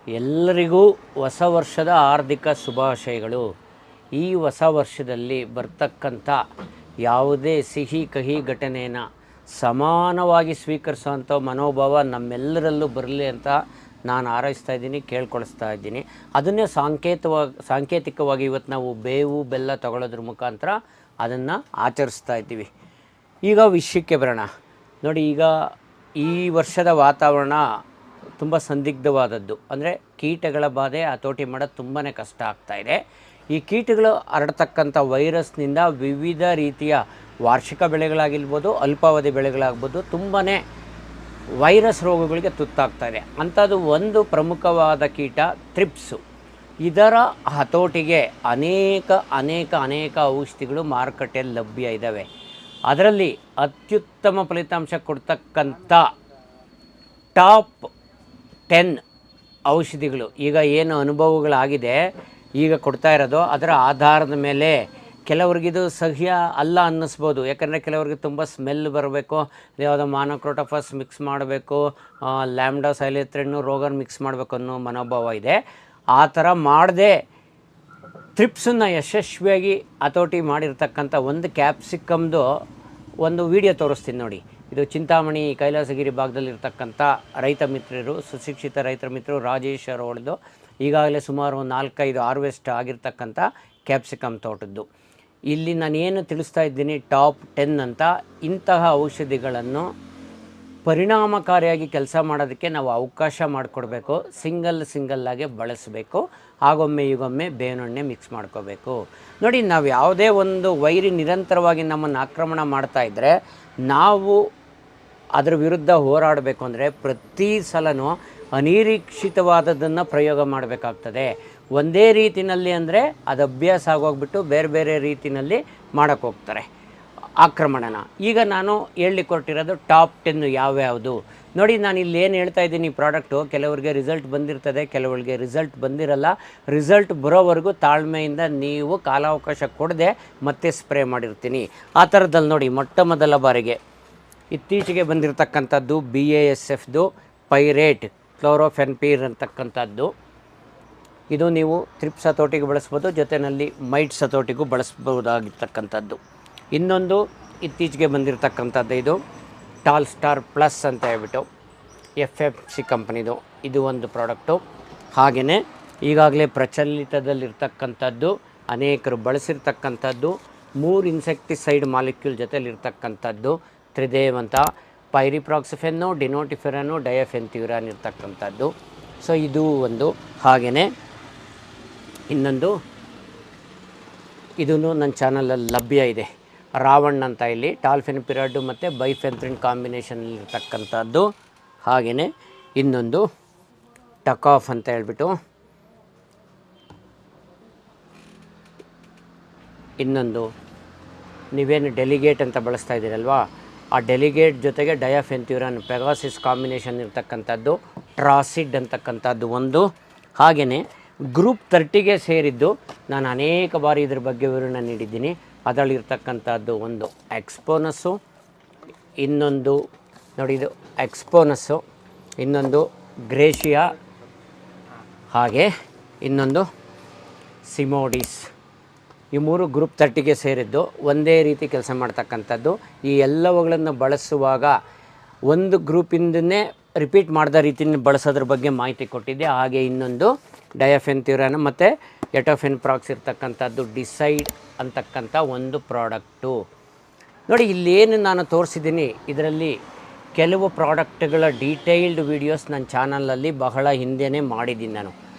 ಎಲ್ಲರಿಗೂ ಹೊಸ ವರ್ಷದ ಹಾರ್ದಿಕ ಶುಭಾಶಯಗಳು. ಈ ಹೊಸ ವರ್ಷದಲ್ಲಿ ಬರ್ತಕ್ಕಂಥ ಯಾವುದೇ ಸಿಹಿ ಕಹಿ ಘಟನೆಯನ್ನು ಸಮಾನವಾಗಿ ಸ್ವೀಕರಿಸುವಂಥ ಮನೋಭಾವ ನಮ್ಮೆಲ್ಲರಲ್ಲೂ ಬರಲಿ ಅಂತ ನಾನು ಹಾರೈಸ್ತಾ ಇದ್ದೀನಿ, ಕೇಳ್ಕೊಳಿಸ್ತಾ ಇದ್ದೀನಿ. ಅದನ್ನೇ ಸಾಂಕೇತಿಕವಾಗಿ ಇವತ್ತು ನಾವು ಬೇವು ಬೆಲ್ಲ ತಗೊಳ್ಳೋದ್ರ ಮುಖಾಂತರ ಅದನ್ನು ಆಚರಿಸ್ತಾ ಇದ್ದೀವಿ. ಈಗ ವಿಷಯಕ್ಕೆ ಬರೋಣ. ನೋಡಿ, ಈಗ ಈ ವರ್ಷದ ವಾತಾವರಣ ತುಂಬ ಸಂದಿಗ್ಧವಾದದ್ದು. ಅಂದರೆ ಕೀಟಗಳ ಬಾಧೆ ಹತೋಟಿ ಮಾಡೋದು ತುಂಬಾ ಕಷ್ಟ ಆಗ್ತಾಯಿದೆ. ಈ ಕೀಟಗಳು ಹರಡ್ತಕ್ಕಂಥ ವೈರಸ್ನಿಂದ ವಿವಿಧ ರೀತಿಯ ವಾರ್ಷಿಕ ಬೆಳೆಗಳಾಗಿರ್ಬೋದು, ಅಲ್ಪಾವಧಿ ಬೆಳೆಗಳಾಗ್ಬೋದು, ತುಂಬಾ ವೈರಸ್ ರೋಗಗಳಿಗೆ ತುತ್ತಾಗ್ತಾಯಿದೆ. ಅಂಥದ್ದು ಒಂದು ಪ್ರಮುಖವಾದ ಕೀಟ ಥ್ರಿಪ್ಸು. ಇದರ ಹತೋಟಿಗೆ ಅನೇಕ ಔಷಧಿಗಳು ಮಾರುಕಟ್ಟೆಯಲ್ಲಿ ಲಭ್ಯ ಇದ್ದಾವೆ. ಅದರಲ್ಲಿ ಅತ್ಯುತ್ತಮ ಫಲಿತಾಂಶ ಕೊಡ್ತಕ್ಕಂಥ ಟಾಪ್ 10 ಔಷಧಿಗಳು ಈಗ ಏನು ಅನುಭವಗಳಾಗಿದೆ, ಈಗ ಕೊಡ್ತಾ ಇರೋದು, ಅದರ ಆಧಾರದ ಮೇಲೆ ಕೆಲವ್ರಿಗಿದು ಸಹ್ಯ ಅಲ್ಲ ಅನ್ನಿಸ್ಬೋದು. ಯಾಕಂದರೆ ಕೆಲವ್ರಿಗೆ ತುಂಬ ಸ್ಮೆಲ್ ಬರಬೇಕು, ಯಾವುದೋ ಮಾನೋಕ್ರೋಟೋಫಾಸ್ ಮಿಕ್ಸ್ ಮಾಡಬೇಕು, ಲ್ಯಾಂಬ್ಡಾ ಸೈಲೇತ್ರೆನ್ನು ರೋಗರ್ ಮಿಕ್ಸ್ ಮಾಡಬೇಕು ಅನ್ನೋ ಮನೋಭಾವ ಇದೆ. ಆ ಥರ ಮಾಡದೆ ಥ್ರಿಪ್ಸನ್ನು ಯಶಸ್ವಿಯಾಗಿ ಹತೋಟಿ ಮಾಡಿರ್ತಕ್ಕಂಥ ಒಂದು ಕ್ಯಾಪ್ಸಿಕಮ್ದು ಒಂದು ವಿಡಿಯೋ ತೋರಿಸ್ತೀನಿ ನೋಡಿ. ಇದು ಚಿಂತಾಮಣಿ ಕೈಲಾಸಗಿರಿ ಭಾಗದಲ್ಲಿರ್ತಕ್ಕಂಥ ರೈತ ಮಿತ್ರರು, ಸುಶಿಕ್ಷಿತ ರೈತರ ಮಿತ್ರರು ರಾಜೇಶ್ ಅವರದು ಈಗಾಗಲೇ ಸುಮಾರು 4-5 ಹಾರ್ವೆಸ್ಟ್ ಆಗಿರ್ತಕ್ಕಂಥ ಕ್ಯಾಪ್ಸಿಕಮ್ ತೋಟದ್ದು. ಇಲ್ಲಿ ನಾನೇನು ತಿಳಿಸ್ತಾ ಇದ್ದೀನಿ, ಟಾಪ್ 10 ಅಂತ. ಇಂತಹ ಔಷಧಿಗಳನ್ನು ಪರಿಣಾಮಕಾರಿಯಾಗಿ ಕೆಲಸ ಮಾಡೋದಕ್ಕೆ ನಾವು ಅವಕಾಶ ಮಾಡಿಕೊಡ್ಬೇಕು. ಸಿಂಗಲ್ಲಾಗಿ ಬಳಸಬೇಕು. ಆಗೊಮ್ಮೆ ಈಗೊಮ್ಮೆ ಬೇವಿನೆಣ್ಣೆ ಮಿಕ್ಸ್ ಮಾಡ್ಕೋಬೇಕು. ನೋಡಿ, ನಾವು ಯಾವುದೇ ಒಂದು ವೈರಿ ನಿರಂತರವಾಗಿ ನಮ್ಮನ್ನು ಆಕ್ರಮಣ ಮಾಡ್ತಾಯಿದ್ರೆ ನಾವು ಅದರ ವಿರುದ್ಧ ಹೋರಾಡಬೇಕು ಅಂದರೆ ಪ್ರತಿ ಸಲನೂ ಅನಿರೀಕ್ಷಿತವಾದದ್ದನ್ನು ಪ್ರಯೋಗ ಮಾಡಬೇಕಾಗ್ತದೆ. ಒಂದೇ ರೀತಿಯಲ್ಲಿ ಅಂದರೆ ಅದು ಅಭ್ಯಾಸ ಆಗೋಗ್ಬಿಟ್ಟು ಬೇರೆ ರೀತಿಯಲ್ಲಿ ಮಾಡೋಕ್ಕೆ ಹೋಗ್ತಾರೆ ಆಕ್ರಮಣನ. ಈಗ ನಾನು ಹೇಳಲಿಕ್ಕೆ ಕೊಟ್ಟಿರೋದು ಟಾಪ್ 10 ಯಾವ್ಯಾವುದು ನೋಡಿ. ನಾನು ಇಲ್ಲಿ ಏನು ಹೇಳ್ತಾ ಇದ್ದೀನಿ, ಪ್ರಾಡಕ್ಟು ಕೆಲವರಿಗೆ ರಿಸಲ್ಟ್ ಬಂದಿರ್ತದೆ, ಕೆಲವರಿಗೆ ರಿಸಲ್ಟ್ ಬಂದಿರಲ್ಲ. ರಿಸಲ್ಟ್ ಬರೋವರೆಗೂ ತಾಳ್ಮೆಯಿಂದ ನೀವು ಕಾಲಾವಕಾಶ ಕೊಡದೆ ಮತ್ತೆ ಸ್ಪ್ರೇ ಮಾಡಿರ್ತೀನಿ. ಆ ಥರದಲ್ಲಿ ನೋಡಿ, ಮೊಟ್ಟ ಮೊದಲ ಬಾರಿಗೆ ಇತ್ತೀಚೆಗೆ ಬಂದಿರತಕ್ಕಂಥದ್ದು BASFದು ಪೈರೇಟ್ ಕ್ಲೋರೋಫೆನ್ಪೀರ್ ಅಂತಕ್ಕಂಥದ್ದು. ಇದು ನೀವು ಥ್ರಿಪ್ಸ್ ಹತೋಟಿಗೆ ಬಳಸ್ಬೋದು, ಜೊತೆಯಲ್ಲಿ ಮೈಟ್ಸ್ ಹತೋಟಿಗೂ ಬಳಸ್ಬೋದಾಗಿರ್ತಕ್ಕಂಥದ್ದು. ಇನ್ನೊಂದು ಇತ್ತೀಚೆಗೆ ಬಂದಿರತಕ್ಕಂಥದ್ದು ಇದು ಟಾಲ್ ಸ್ಟಾರ್ ಪ್ಲಸ್ ಅಂತ ಹೇಳ್ಬಿಟ್ಟು FMC ಕಂಪ್ನಿದು ಇದು ಒಂದು ಪ್ರಾಡಕ್ಟು. ಹಾಗೆಯೇ ಈಗಾಗಲೇ ಪ್ರಚಲಿತದಲ್ಲಿರ್ತಕ್ಕಂಥದ್ದು, ಅನೇಕರು ಬಳಸಿರ್ತಕ್ಕಂಥದ್ದು 3 ಇನ್ಸೆಕ್ಟಿಸೈಡ್ ಮಾಲಿಕ್ಯೂಲ್ ಜೊತೆಲಿರ್ತಕ್ಕಂಥದ್ದು ತ್ರಿದೇವ್ ಅಂತ, ಪೈರಿಪ್ರಾಕ್ಸಿಫೆನ್ನು, ಡಿನೋಟಿಫೆರನು, ಡಯಫೆನ್ಥ್ಯೂರಾನ್ ಇರ್ತಕ್ಕಂಥದ್ದು. ಸೊ ಇದು ಒಂದು. ಹಾಗೆಯೇ ಇನ್ನೊಂದು ಇದೂ ನನ್ನ ಚಾನಲಲ್ಲಿ ಲಭ್ಯ ಇದೆ, ರಾವಣ್ ಅಂತ. ಇಲ್ಲಿ ಟಾಲ್ಫೆನ್ಪಿರಾಡು ಮತ್ತು ಬೈಫೆನ್ಥ್ರಿನ್ ಕಾಂಬಿನೇಷನಲ್ಲಿರ್ತಕ್ಕಂಥದ್ದು. ಹಾಗೆಯೇ ಇನ್ನೊಂದು ಟಕಾಫ್ ಅಂತ ಹೇಳ್ಬಿಟ್ಟು, ಇನ್ನೊಂದು ನೀವೇನು ಡೆಲಿಗೇಟ್ ಅಂತ ಬಳಸ್ತಾ ಇದ್ದೀರಲ್ವಾ, ಆ ಡೆಲಿಗೇಟ್ ಜೊತೆಗೆ ಡಯಾಫೆನ್ಥ್ಯೂರಾನ್ ಪೆಗಾಸಿಸ್ ಕಾಂಬಿನೇಷನ್ ಇರ್ತಕ್ಕಂಥದ್ದು, ಟ್ರಾಸಿಡ್ ಅಂತಕ್ಕಂಥದ್ದು ಒಂದು. ಹಾಗೆಯೇ ಗ್ರೂಪ್ 30ಗೆ ಸೇರಿದ್ದು, ನಾನು ಅನೇಕ ಬಾರಿ ಇದ್ರ ಬಗ್ಗೆ ವಿವರಣೆ ನೀಡಿದ್ದೀನಿ. ಅದರಲ್ಲಿರ್ತಕ್ಕಂಥದ್ದು ಒಂದು ಎಕ್ಸ್ಪೋನಸ್ಸು, ಇನ್ನೊಂದು ನೋಡಿ ಇದು ಎಕ್ಸ್ಪೋನಸ್ಸು, ಇನ್ನೊಂದು ಗ್ರೇಷಿಯಾ, ಹಾಗೆ ಇನ್ನೊಂದು ಸಿಮೋಡಿಸ್. ಈ 3 ಗ್ರೂಪ್ 30ಗೆ ಸೇರಿದ್ದು, ಒಂದೇ ರೀತಿ ಕೆಲಸ ಮಾಡ್ತಕ್ಕಂಥದ್ದು. ಈ ಎಲ್ಲವುಗಳನ್ನು ಬಳಸುವಾಗ ಒಂದು ಗ್ರೂಪಿಂದನೇ ರಿಪೀಟ್ ಮಾಡಿದ ರೀತಿಯಲ್ಲಿ ಬಳಸೋದ್ರ ಬಗ್ಗೆ ಮಾಹಿತಿ ಕೊಟ್ಟಿದ್ದೆ. ಹಾಗೆ ಇನ್ನೊಂದು ಡಯಾಫೆನ್ಥ್ಯೂರಾನ್ ಮತ್ತು ಎಟೋಫೆನ್ ಪ್ರಾಕ್ಸ್ ಇರ್ತಕ್ಕಂಥದ್ದು ಡಿಸೈಡ್ ಅಂತಕ್ಕಂಥ ಒಂದು ಪ್ರಾಡಕ್ಟು. ನೋಡಿ, ಇಲ್ಲೇನು ನಾನು ತೋರಿಸಿದ್ದೀನಿ, ಇದರಲ್ಲಿ ಕೆಲವು ಪ್ರಾಡಕ್ಟ್ಗಳ ಡೀಟೇಲ್ಡ್ ವೀಡಿಯೋಸ್ ನನ್ನ ಚಾನಲಲ್ಲಿ ಬಹಳ ಹಿಂದೆಯೇ ಮಾಡಿದ್ದೀನಿ ನಾನು.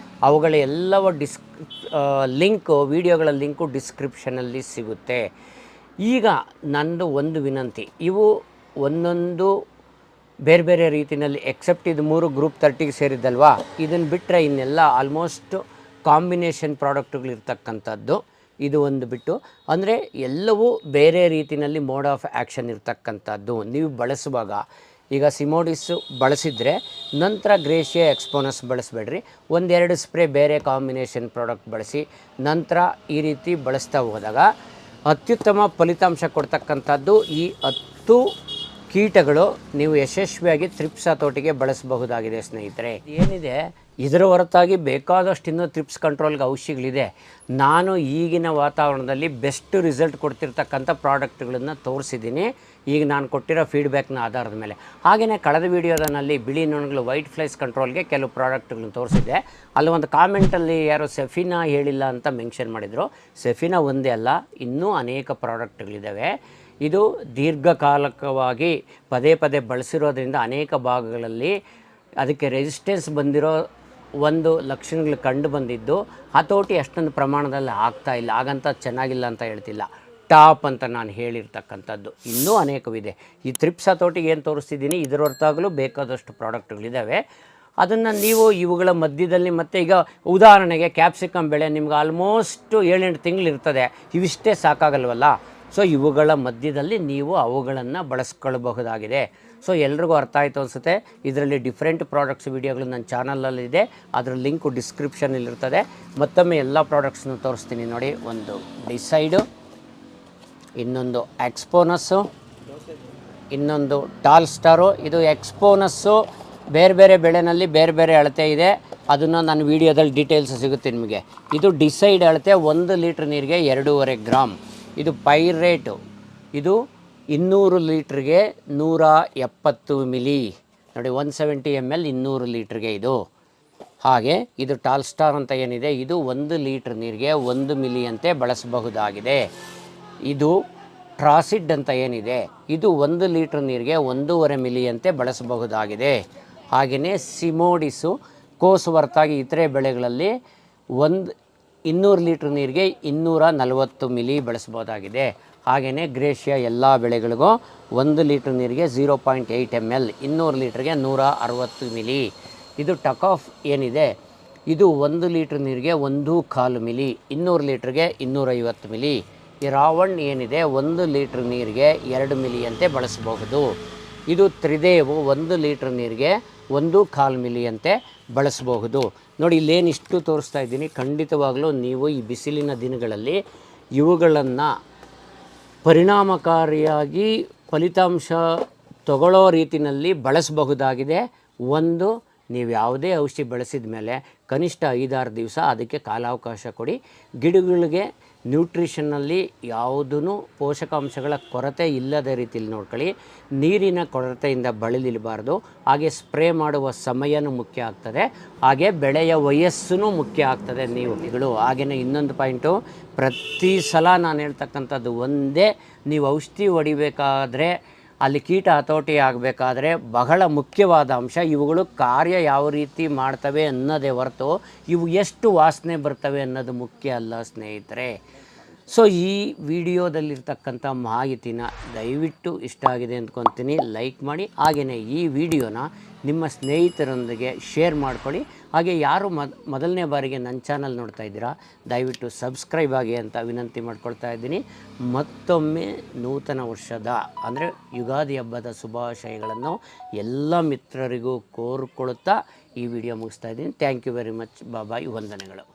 ಅವುಗಳ ಎಲ್ಲವ ವೀಡಿಯೋಗಳ ಲಿಂಕು ಡಿಸ್ಕ್ರಿಪ್ಷನಲ್ಲಿ ಸಿಗುತ್ತೆ. ಈಗ ನಂದು ಒಂದು ವಿನಂತಿ, ಇವು ಒಂದೊಂದು ಬೇರೆ ರೀತಿಯಲ್ಲಿ, ಎಕ್ಸೆಪ್ಟ್ ಇದು 3 ಗ್ರೂಪ್ 30ಗೆ ಸೇರಿದ್ದಲ್ವಾ, ಇದನ್ನು ಬಿಟ್ಟರೆ ಇನ್ನೆಲ್ಲ ಆಲ್ಮೋಸ್ಟ್ ಕಾಂಬಿನೇಷನ್ ಪ್ರಾಡಕ್ಟ್ಗಳಿರ್ತಕ್ಕಂಥದ್ದು. ಇದು ಒಂದು ಬಿಟ್ಟು ಅಂದರೆ ಎಲ್ಲವೂ ಬೇರೆ ರೀತಿಯಲ್ಲಿ ಮೋಡ್ ಆಫ್ ಆ್ಯಕ್ಷನ್ ಇರ್ತಕ್ಕಂಥದ್ದು. ನೀವು ಬಳಸುವಾಗ ಈಗ ಸಿಮೋಡಿಸ್ಸು ಬಳಸಿದರೆ ನಂತರ ಗ್ರೇಷಿಯಾ ಎಕ್ಸ್ಪೋನಸ್ ಬಳಸಬೇಡ್ರಿ. 1-2 ಸ್ಪ್ರೇ ಬೇರೆ ಕಾಂಬಿನೇಷನ್ ಪ್ರಾಡಕ್ಟ್ ಬಳಸಿ ನಂತರ ಈ ರೀತಿ ಬಳಸ್ತಾ ಹೋದಾಗ ಅತ್ಯುತ್ತಮ ಫಲಿತಾಂಶ ಕೊಡ್ತಕ್ಕಂಥದ್ದು ಈ 10 ಕೀಟಗಳು ನೀವು ಯಶಸ್ವಿಯಾಗಿ ಥ್ರಿಪ್ಸ್ ಹತೋಟಿಗೆ ಬಳಸಬಹುದಾಗಿದೆ ಸ್ನೇಹಿತರೆ. ಏನಿದೆ ಇದರ ಹೊರತಾಗಿ ಬೇಕಾದಷ್ಟು ಇನ್ನೂ ಥ್ರಿಪ್ಸ್ ಕಂಟ್ರೋಲ್ಗೆ ಔಷಧಿಗಳಿದೆ. ನಾನು ಈಗಿನ ವಾತಾವರಣದಲ್ಲಿ ಬೆಸ್ಟ್ ರಿಸಲ್ಟ್ ಕೊಡ್ತಿರ್ತಕ್ಕಂಥ ಪ್ರಾಡಕ್ಟ್ಗಳನ್ನು ತೋರಿಸಿದ್ದೀನಿ, ಈಗ ನಾನು ಕೊಟ್ಟಿರೋ ಫೀಡ್ಬ್ಯಾಕ್ನ ಆಧಾರದ ಮೇಲೆ. ಹಾಗೆಯೇ ಕಳೆದ ವೀಡಿಯೋದಲ್ಲಿ ಬಿಳಿ ನೊಣಗಳು ವೈಟ್ ಫ್ಲೈಸ್ ಕಂಟ್ರೋಲ್ಗೆ ಕೆಲವು ಪ್ರಾಡಕ್ಟ್ಗಳನ್ನ ತೋರಿಸಿದ್ದೆ. ಅಲ್ಲಿ ಒಂದು ಕಾಮೆಂಟಲ್ಲಿ ಯಾರೋ ಸೆಫಿನಾ ಹೇಳಿಲ್ಲ ಅಂತ ಮೆನ್ಷನ್ ಮಾಡಿದರು. ಸೆಫಿನಾ ಒಂದೇ ಅಲ್ಲ, ಇನ್ನೂ ಅನೇಕ ಪ್ರಾಡಕ್ಟ್ಗಳಿದ್ದಾವೆ. ಇದು ದೀರ್ಘಕಾಲಕವಾಗಿ ಪದೇ ಪದೇ ಬಳಸಿರೋದ್ರಿಂದ ಅನೇಕ ಭಾಗಗಳಲ್ಲಿ ಅದಕ್ಕೆ ರೆಸಿಸ್ಟೆನ್ಸ್ ಬಂದಿರೋ ಒಂದು ಲಕ್ಷಣಗಳು ಕಂಡು ಬಂದಿದ್ದು. ಹತೋಟಿ ಅಷ್ಟೊಂದು ಪ್ರಮಾಣದಲ್ಲಿ ಆಗ್ತಾಯಿಲ್ಲ, ಹಾಗಂತ ಚೆನ್ನಾಗಿಲ್ಲ ಅಂತ ಹೇಳ್ತಿಲ್ಲ. ಟಾಪ್ ಅಂತ ನಾನು ಹೇಳಿರ್ತಕ್ಕಂಥದ್ದು ಇನ್ನೂ ಅನೇಕವಿದೆ. ಈ ಥ್ರಿಪ್ಸ್ ಹತೋಟಿಗೆ ಏನು ತೋರಿಸ್ತಿದ್ದೀನಿ, ಇದರ ಹೊರತಾಗಲೂ ಬೇಕಾದಷ್ಟು ಪ್ರಾಡಕ್ಟ್ಗಳಿದ್ದಾವೆ. ಅದನ್ನು ನೀವು ಇವುಗಳ ಮಧ್ಯದಲ್ಲಿ ಮತ್ತು ಈಗ ಉದಾಹರಣೆಗೆ ಕ್ಯಾಪ್ಸಿಕಮ್ ಬೆಳೆ ನಿಮ್ಗೆ ಆಲ್ಮೋಸ್ಟ್ 7-8 ತಿಂಗಳು ಇರ್ತದೆ, ಇವಿಷ್ಟೇ ಸಾಕಾಗಲ್ವಲ್ಲ. ಸೊ ಇವುಗಳ ಮಧ್ಯದಲ್ಲಿ ನೀವು ಅವುಗಳನ್ನು ಬಳಸ್ಕೊಳ್ಬಹುದಾಗಿದೆ. ಸೊ ಎಲ್ರಿಗೂ ಅರ್ಥ ಆಯಿತು ಅನಿಸುತ್ತೆ. ಇದರಲ್ಲಿ ಡಿಫ್ರೆಂಟ್ ಪ್ರಾಡಕ್ಟ್ಸ್ ವೀಡಿಯೋಗಳು ನನ್ನ ಚಾನಲಲ್ಲಿದೆ, ಅದರ ಲಿಂಕು ಡಿಸ್ಕ್ರಿಪ್ಷನಲ್ಲಿರ್ತದೆ. ಮತ್ತೊಮ್ಮೆ ಎಲ್ಲ ಪ್ರಾಡಕ್ಟ್ಸ್ನ ತೋರಿಸ್ತೀನಿ ನೋಡಿ. ಒಂದು ಡಿಸೈಡು, ಇನ್ನೊಂದು ಎಕ್ಸ್ಪೋನಸ್ಸು, ಇನ್ನೊಂದು ಟಾಲ್ ಸ್ಟಾರು. ಇದು ಎಕ್ಸ್ಪೋನಸ್ಸು ಬೇರೆ ಬೇರೆ ಬೆಳೆನಲ್ಲಿ ಬೇರೆ ಬೇರೆ ಅಳತೆ ಇದೆ, ಅದನ್ನು ನನ್ನ ವೀಡಿಯೋದಲ್ಲಿ ಡೀಟೇಲ್ಸ್ ಸಿಗುತ್ತೆ ನಿಮಗೆ. ಇದು ಡಿಸೈಡ್ ಅಳತೆ 1 ಲೀಟ್ರ್ ನೀರಿಗೆ 2.5 ಗ್ರಾಮ್. ಇದು ಪೈರೇಟು, ಇದು 200 ಲೀಟ್ರಿಗೆ 170 ಮಿಲಿ ನೋಡಿ, 170 ml 200 ಲೀಟ್ರಿಗೆ ಇದು. ಹಾಗೆ ಇದು ಟಾಲ್ ಸ್ಟಾರ್ ಅಂತ ಏನಿದೆ, ಇದು 1 ಲೀಟ್ರ್ ನೀರಿಗೆ 1 ಮಿಲಿ ಅಂತೆ ಬಳಸಬಹುದಾಗಿದೆ. ಇದು ಟ್ರಾಸಿಡ್ ಅಂತ ಏನಿದೆ, ಇದು 1 ಲೀಟ್ರ್ ನೀರಿಗೆ 1.5 ಮಿಲಿ ಅಂತೆ ಬಳಸಬಹುದಾಗಿದೆ. ಹಾಗೆಯೇ ಸಿಮೋಡಿಸು ಕೋಸು ಹೊರತಾಗಿ ಇತರೆ ಬೆಳೆಗಳಲ್ಲಿ 200 ಲೀಟ್ರ್ ನೀರಿಗೆ 240 ಮಿಲಿ ಬಳಸ್ಬೋದಾಗಿದೆ. ಹಾಗೆಯೇ ಗ್ರೇಷಿಯಾ ಎಲ್ಲ ಬೆಳೆಗಳಿಗೂ 1 ಲೀಟ್ರ್ ನೀರಿಗೆ 0.8 ml 200 ಲೀಟ್ರಿಗೆ 160 ಮಿಲಿ. ಇದು ಟಕಾಫ್ ಏನಿದೆ, ಇದು 1 ಲೀಟ್ರ್ ನೀರಿಗೆ 1.25 ಮಿಲಿ 200 ಲೀಟ್ರಿಗೆ 250 ಮಿಲಿ. ಈ ರಾವಣ್ ಏನಿದೆ 1 ಲೀಟ್ರ್ ನೀರಿಗೆ 2 ಮಿಲಿ ಅಂತೆ ಬಳಸಬಹುದು. ಇದು ತ್ರಿದೇವು 1 ಲೀಟ್ರ್ ನೀರಿಗೆ 1.25 ಮಿಲಿ ಅಂತೆ ಬಳಸಬಹುದು. ನೋಡಿ ಇಲ್ಲೇನು ಇಷ್ಟು ತೋರಿಸ್ತಾ ಇದ್ದೀನಿ. ಖಂಡಿತವಾಗಲೂ ನೀವು ಈ ಬಿಸಿಲಿನ ದಿನಗಳಲ್ಲಿ ಇವುಗಳನ್ನು ಪರಿಣಾಮಕಾರಿಯಾಗಿ ಫಲಿತಾಂಶ ತಗೊಳ್ಳೋ ರೀತಿಯಲ್ಲಿ ಬಳಸಬಹುದಾಗಿದೆ. ಒಂದು, ನೀವು ಯಾವುದೇ ಔಷಧಿ ಬಳಸಿದ ಮೇಲೆ ಕನಿಷ್ಠ 5-6 ದಿವಸ ಅದಕ್ಕೆ ಕಾಲಾವಕಾಶ ಕೊಡಿ. ಗಿಡಗಳಿಗೆ ನ್ಯೂಟ್ರಿಷನ್ನಲ್ಲಿ ಯಾವುದೂ ಪೋಷಕಾಂಶಗಳ ಕೊರತೆ ಇಲ್ಲದ ರೀತಿಯಲ್ಲಿ ನೋಡ್ಕೊಳ್ಳಿ. ನೀರಿನ ಕೊರತೆಯಿಂದ ಬಳಲಿರಬಾರ್ದು. ಹಾಗೆ ಸ್ಪ್ರೇ ಮಾಡುವ ಸಮಯನೂ ಮುಖ್ಯ ಆಗ್ತದೆ, ಹಾಗೆ ಬೆಳೆಯ ವಯಸ್ಸೂ ಮುಖ್ಯ ಆಗ್ತದೆ ನೀವು. ಹಾಗೆಯೇ ಇನ್ನೊಂದು ಪಾಯಿಂಟು, ಪ್ರತಿ ಸಲ ನಾನು ಹೇಳ್ತಕ್ಕಂಥದ್ದು ಒಂದೇ, ನೀವು ಔಷಧಿ ಹೊಡಿಬೇಕಾದ್ರೆ ಅಲ್ಲಿ ಕೀಟ ಹತೋಟಿ ಆಗಬೇಕಾದ್ರೆ ಬಹಳ ಮುಖ್ಯವಾದ ಅಂಶ, ಇವುಗಳು ಕಾರ್ಯ ಯಾವ ರೀತಿ ಮಾಡ್ತವೆ ಅನ್ನೋದೇ ಹೊರತು ಇವು ಎಷ್ಟು ವಾಸನೆ ಬರ್ತವೆ ಅನ್ನೋದು ಮುಖ್ಯ ಅಲ್ಲ ಸ್ನೇಹಿತರೆ. ಸೊ ಈ ವಿಡಿಯೋದಲ್ಲಿರ್ತಕ್ಕಂಥ ಮಾಹಿತಿನ ದಯವಿಟ್ಟು ಇಷ್ಟ ಆಗಿದೆ ಅಂದ್ಕೊತೀನಿ, ಲೈಕ್ ಮಾಡಿ. ಹಾಗೆಯೇ ಈ ವಿಡಿಯೋನ ನಿಮ್ಮ ಸ್ನೇಹಿತರೊಂದಿಗೆ ಶೇರ್ ಮಾಡ್ಕೊಳ್ಳಿ. ಹಾಗೆ ಯಾರು ಮೊದಲನೇ ಬಾರಿಗೆ ನನ್ನ ಚಾನಲ್ ನೋಡ್ತಾ ಇದ್ದೀರಾ, ದಯವಿಟ್ಟು ಸಬ್ಸ್ಕ್ರೈಬ್ ಆಗಿ ಅಂತ ವಿನಂತಿ ಮಾಡ್ಕೊಳ್ತಾ ಇದ್ದೀನಿ. ಮತ್ತೊಮ್ಮೆ ನೂತನ ವರ್ಷದ ಅಂದರೆ ಯುಗಾದಿ ಹಬ್ಬದ ಶುಭಾಶಯಗಳನ್ನು ಎಲ್ಲ ಮಿತ್ರರಿಗೂ ಕೋರಿಕೊಳ್ಳುತ್ತಾ ಈ ವಿಡಿಯೋ ಮುಗಿಸ್ತಾ ಇದ್ದೀನಿ. Thank you very much. Bye, ವಂದನೆಗಳು.